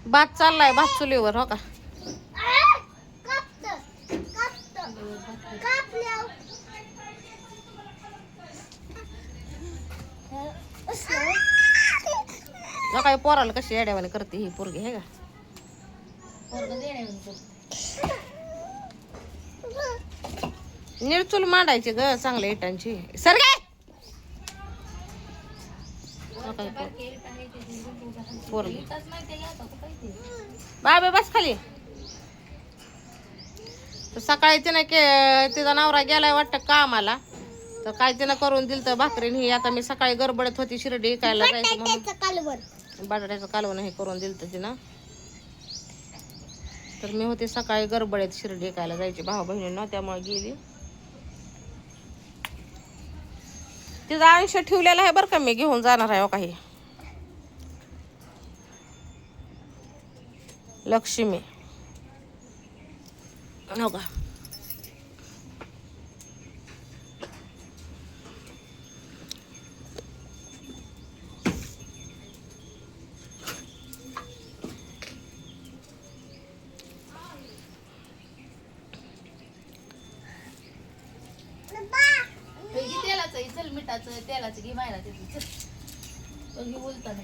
भात चाललाय भात चुलीवर हो का. काय पोराला कशी येड्यावाने करते ही पोरगी हे का. निळचूल मांडायची ग चांगल्या इटांची सर काय पोरगी बाबा बस खाली. सकाळी तिने तिचा नवरा गेलाय वाटतं कामाला तर काय तिनं करून दिलं तर भाकरीन ही. आता मी सकाळी गडबडत होती शिर्डी इकायला जायचं म्हणून बटाट्याचं कालवण हे करून दिलं तर तिनं. तर मी होते सकाळी गडबडीत शिर्डी इकायला जायची भाऊ बहिणींना त्यामुळे गेली. तिचा अंश ठेवलेला आहे बरं का मी घेऊन जाणार आहे काही लक्ष्मी हो का. चल मिठाचं तेलाचं घे मायला तिथे चल घे बोलताना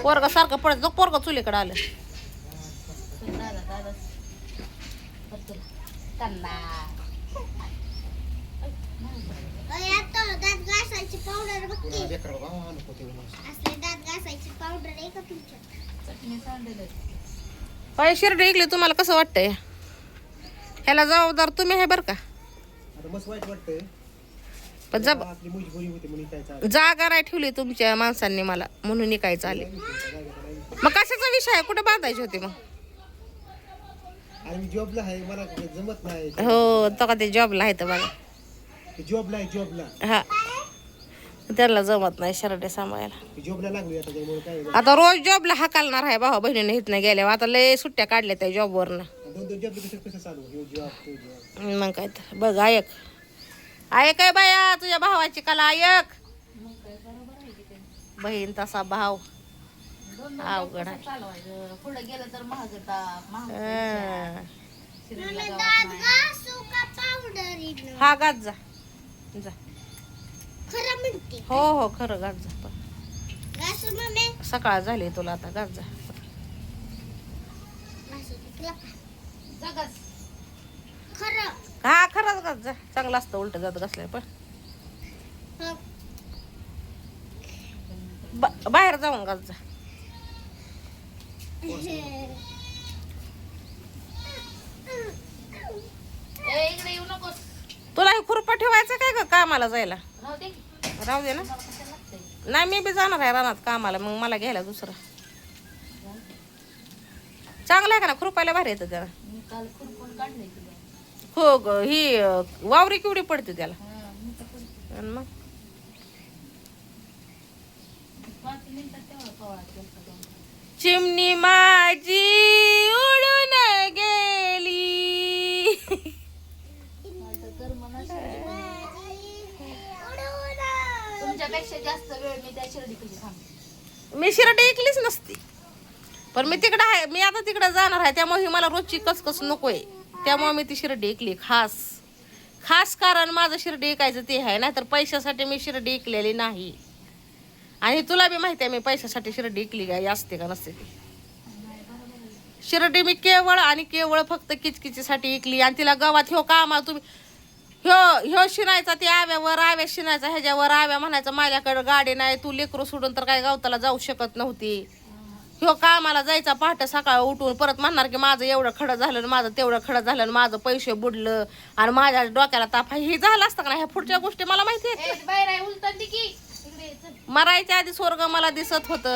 पोरगा सारखं पडत जो पोरगा चुलीकडे आलं. पाय शिर्डी ऐकले तुम्हाला कसं वाटतंय. ह्याला जबाबदार तुम्ही आहे बरं का. पण जागा नाही ठेवली तुमच्या माणसांनी मला म्हणून निकायचं आले. मग कशाचा विषय आहे कुठे बांधायची होती मग. जॉबला आहे मला जमत नाही. हो तो का ते जॉबला आहे तर बघा जॉबला हा त्याला जमत नाही शर्टे सांभाळायला. जॉबला लागली आता रोज जॉबला हाकालणार आहे भाऊ बहिणीने हित नाही गेल्या. आता लय सुट्ट्या काढल्या त्या जॉबवरनं. मग काय तर बघ ऐक काय बाया तुझ्या भावाची कला ऐक. बहीण तसा भाव अवघड आहे. पुढे गेलं तर महाग हा गाज जा जा. हो हो खरं गाज जा. सकाळ झाली तुला आता गाज जा. हा खरंच गाज जा. चांगलं असतं उलट जात घासल्या पण बाहेर जाऊन गाज जा. इकडे येऊ नकोस. तुला हे खुरपा ठेवायचं काय ग कामाला जायला. राहू दे ना. नाही मी बी जाणार आहे रानात कामाला मग मला घ्यायला दुसरा चांगला आहे का ना खुरपायला भारी येतं त्याला. हो ग ही वावरी केवढी पडते त्याला. मग चिमणी माझी उडून गेली. तुमच्यापेक्षा जास्त वेळ मी त्या शिर्डी कशी थांबते. मी शिर्डी ऐकलीच नसती पण मी तिकडे आहे. मी आता तिकडे जाणार आहे त्यामुळे मला रोजची कसकस नकोय. त्यामुळे मी ती शिर्डी ऐकली खास कारण माझं शिर्डी ऐकायचं ते आहे. नाहीतर पैशासाठी मी शिर्डी ऐकलेली नाही. आणि तुला बी माहिती आहे मी पैशासाठी शिर्डी ऐकली काय असते का नसते ती. शिर्डी मी केवळ फक्त किचकिचीसाठी ऐकली. आणि तिला गावात ह्यो कामा तुम्ही ह्यो शिनायचा ते आव्या शिनायचा ह्याच्यावर आव्या म्हणायचं माझ्याकडे गाडी नाही तू लेकरू सोडून तर काय गावताला जाऊ शकत नव्हती. ह्यो कामाला जायचा पहाटे सकाळ उठून परत म्हणणार की माझं एवढं खडं झालं माझं तेवढं खडं झालं माझं पैसे बुडलं आणि माझ्या डोक्याला ताप हे झालं असतं का नाही. ह्या पुढच्या गोष्टी मला माहिती आहेत. मरायच्या आधी स्वर्ग मला दिसत होत.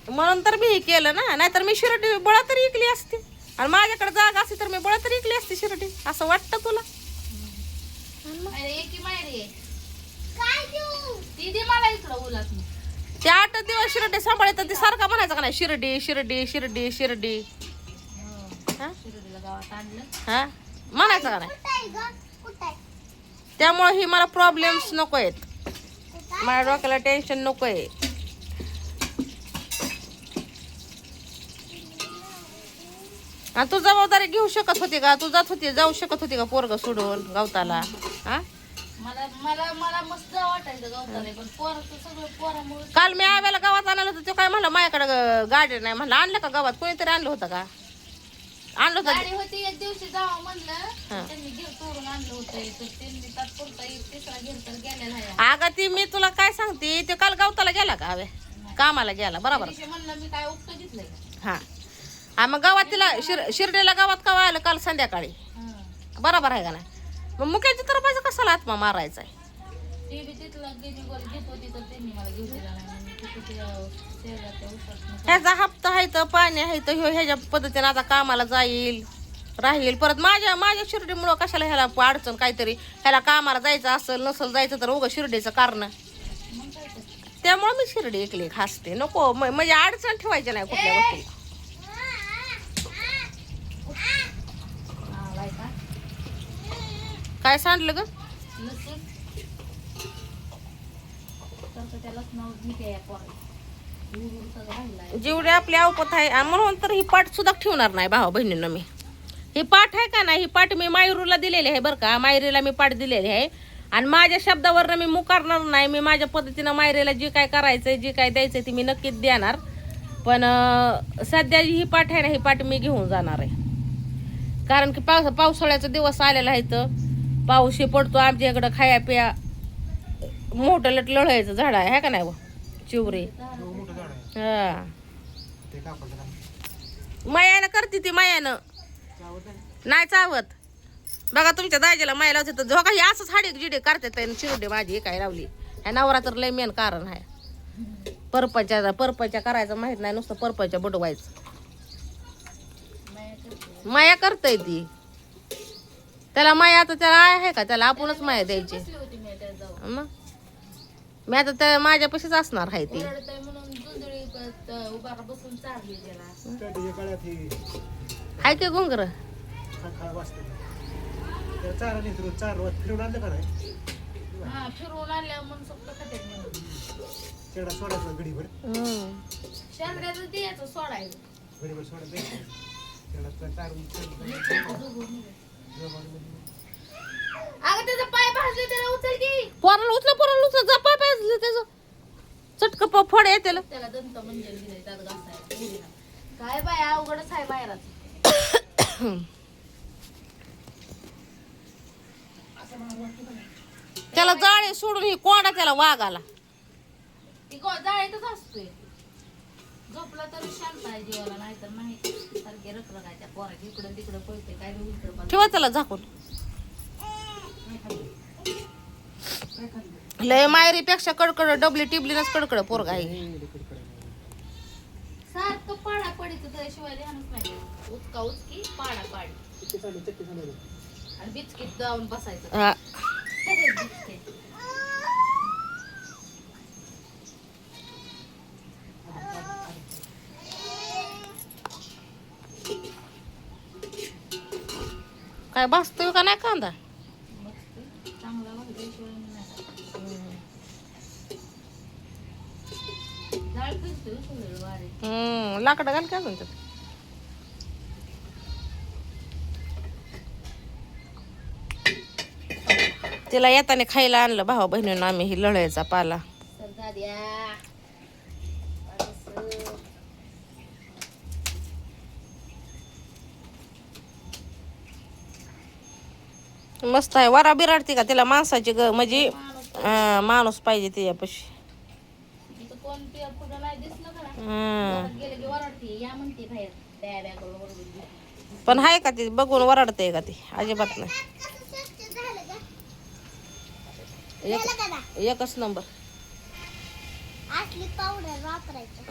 म्हणून तर मी हे केलं ना. नाहीतर मी शिर्डी बळा तरी ऐकली असते. आणि माझ्याकडे जागा असती तर मी बळ तरी इकली असती शिर्डी, असं वाटतं तुला? अरे एकी मायरी ती दे मला इकडं उलात. ते 8 दिवस शिर्डी सांभाळत ते सारखा म्हणायचं का नाही शिर्डी शिर्डी शिर्डी शिर्डी, हा? शिर्डीला गावात आणलं. हा म्हणायचं का नाही? त्यामुळे ही मला प्रॉब्लेम्स नको आहेत, माझ्या डोक्याला टेन्शन नको आहे. आणि तू जबाबदारी घेऊ शकत होती का? तू जाऊ शकत होती का पोरग सोडून गवताला? हा मला मला मला मस्त वाटायचं गवताला, पण पोराचं सगळं पोरामुळे. काल मी आव्याला गावात आणलं होतं, तो काय म्हणलं माझ्याकडे गाडी नाही. म्हणलं आणलं का गावात? कोणीतरी आणलं होतं का? आणलं होतं. गाडी होती एक दिवशी जावं म्हणलं, त्यांनी घेर तोडून आणलं होतं, तर त्यांनी तात्पुरता एक तिसरा घेर तर गेलेला आहे. अगं ती मी तुला काय सांगते, ते काल गवताला गेला का आव्या? कामाला गेला बरोबर. त्या दिवशी म्हणलं मी काय उपट घेतलंय का? हा हा मग गावात तिला शिर्डीला गावात का आलं काल संध्याकाळी? हं. बरोबर आहे का नाही? मग मुख्याची तर पाहिजे कशाला आत्मा मारायचा आहे? ते बी तिथलं गिनी गोल घेत होती तर त्यांनी मला घेऊ दिला नाही. म्हणून तिथं ते शेजारच्या उसात ह्याचा हप्ता आहे तर पाणी आहे तर ह्याच्या पद्धतीने आता कामाला जाईल राहील. परत माझ्या शिर्डीमुळं कशाला ह्याला अडचण काहीतरी, ह्याला कामाला जायचं असेल नसल जायचं तर उगं शिर्डीचं कारण. मग काय तर. त्यामुळे मी शिर्डी एकली खासते नको, म्हणजे अडचण ठेवायची नाही कुठल्या गोष्टीला. हा, बायका. काय सांडलं ग? लसूण तर त्या लसणावर मीठ आहे पोराला. दूर सगळं राहिलं. जेवढी आपली अवपत आहे आणि म्हणून तर ही पाठ सुद्धा ठेवणार नाही भावा बहिणींना मी. ही पाठ आहे का नाही, ही पाठ मी मायरूला दिलेली आहे बरं का. मायरीला मी पाठ दिलेली आहे आणि माझ्या शब्दावरनं मी मुकारणार नाही. मी माझ्या पद्धतीनं मायरीला जे काय करायचंय जे काय द्यायचंय ते मी नक्कीच देणार. पण सध्या ही पाठ आहे ना, ही पाठ मी घेऊन जाणार आहे. कारण की पावसाळ्याचा दिवस आलेला आहे, तर पाऊस पडतो आमच्या इकडं. खाया पिया मोठं लळायचं झाड आहे का नाही व चिवरी. मोठं झाड आहे हा ते कापड मायानं करते ती, मायानं नाही चावत. बघा तुमच्या दाजीला माया लावते तर झोका ही असंच हाडी जिडे करते. चिरडे माझी हे काय लावली ह्या नवरा तर लय मेन कारण आहे. परपंच्या करायचं माहित नाही, नुसतं परपंच्या बुडवायचं. माया करतय ती, त्याला माया आता त्याला आहे का? त्याला आपणच माया द्यायची. बसली होती मी त्या जाऊन. मग मी आता त्या माझ्यापाशीच असणार आहे ती. ओरडतंय म्हणून जुंजळी उभारा बसून चालली त्याला. त्याच्या काळात ही हाय की घुंगर खा वाजते त्याला चारा नाही फिरून फिरून आणलं का नाही हा फिरवून आणल्या म्हणून फक्त खात्यात म्हणून. तेवढा सोडायचं घडीभर शेंगड्याचं द्यायचं सोडायचं. घडीभर सोडायचं तेवढा चारून अगं त्याचा पाय भाजले त्याला उचल की. पोराला उचल जपा पाहिजे त्याचं चटक फड आहे त्याला. त्याला दंत मंजन दिलंय त्यात घासायला पोरीला. काय बाय अवघडच आहे बाहेरच. त्याला जाळे सोडून ही कोंडा त्याला वाघाला. ती जाळीतच असतोय. झोपला तरी शांत आहे जीवाला, नाही तर नाही सारखे रखरखायच्या पोराची इकडं तिकडं पळते काय बी उलटं ठेवा त्याला झाकून. लय मायरीपेक्षा कडकड डबली टिबलीनच कडकड पोरगा आहे. सारखं पाडा पडीचं त्याशिवाय ध्यानच नाही. उचका उचकी पाडा पाडी आणि बिस्किट जाऊन बसायचं. हा. बिस्किट. काय भासतोय का नाही कांदा? मस्त चांगला भाजल्याशिवाय नाही खात. डाळ फिरतोय सगळं वारे. लाकडं घाल काय म्हणतात. तिला येताना खायला आणलं भावा बहिणीनं आम्ही ही लढायचा पाला. तर दाद्या मस्त आहे. वरा बिराडती का तिला माणसाची म्हणजे माणूस पाहिजे तिच्यापाशी. इथं कोण ते पुढं नाही दिसलं का घरात गेलं की वरडते या म्हणते बाहेर त्या बॅगवर वरडून. पण आहे का ती बघून वराडते का ती? अजिबात नाही. एकच नंबर. असली पावडर वापरायचं.